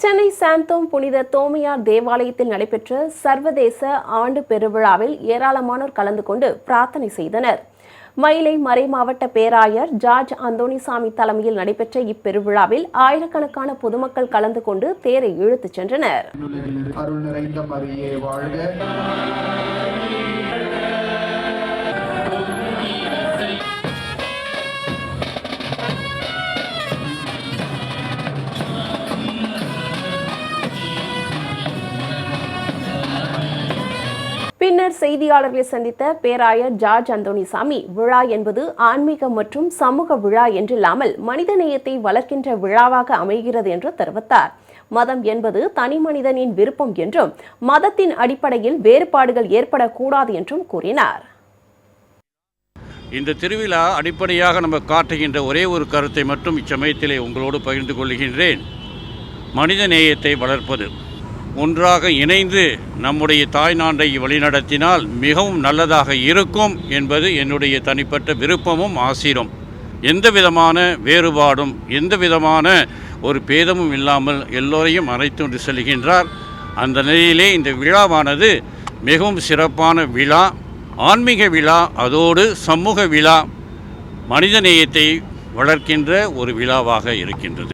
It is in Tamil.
சென்னை சாந்தோம் புனித தோமையார் தேவாலயத்தில் நடைபெற்ற சர்வதேச ஆண்டு பெருவிழாவில் ஏராளமானோர் கலந்து கொண்டு பிரார்த்தனை செய்தனர். மயிலை மறைமாவட்ட பேராயர் ஜார்ஜ் அந்தோணிசாமி தலைமையில் நடைபெற்ற இப்பெருவிழாவில் ஆயிரக்கணக்கான பொதுமக்கள் கலந்து கொண்டு தேரை இழுத்துச் சென்றனர். பின்னர் செய்தியாளர்களை சந்தித்த பேராயர் ஜார்ஜ் அந்தோணிசாமி, விழா என்பது ஆன்மீக மற்றும் சமூக விழா என்றில்லாமல் மனித நேயத்தை வளர்க்கின்ற விழாவாக அமைகிறது என்று தெரிவித்தார். மதம் என்பது தனி மனிதனின் விருப்பம் என்றும் மதத்தின் அடிப்படையில் வேறுபாடுகள் ஏற்படக்கூடாது என்றும் கூறினார். இந்த திருவிழா அடிப்படையாக நம்ம காட்டுகின்ற ஒரே ஒரு கருத்தை மட்டும் இச்சமயத்திலே உங்களோடு பகிர்ந்து கொள்கின்றேன். மனித நேயத்தை வளர்ப்பது, ஒன்றாக இணைந்து நம்முடைய தாய்நாட்டை வழிநடத்தினால் மிகவும் நல்லதாக இருக்கும் என்பது என்னுடைய தனிப்பட்ட விருப்பமும் ஆசீரும். எந்த விதமான வேறுபாடும் எந்த விதமான ஒரு பேதமும் இல்லாமல் எல்லோரையும் அழைத்து செல்கின்றார். அந்த நிலையிலே இந்த விழாவானது மிகவும் சிறப்பான விழா, ஆன்மீக விழா, அதோடு சமூக விழா, மனிதநேயத்தை வளர்க்கின்ற ஒரு விழாவாக இருக்கின்றது.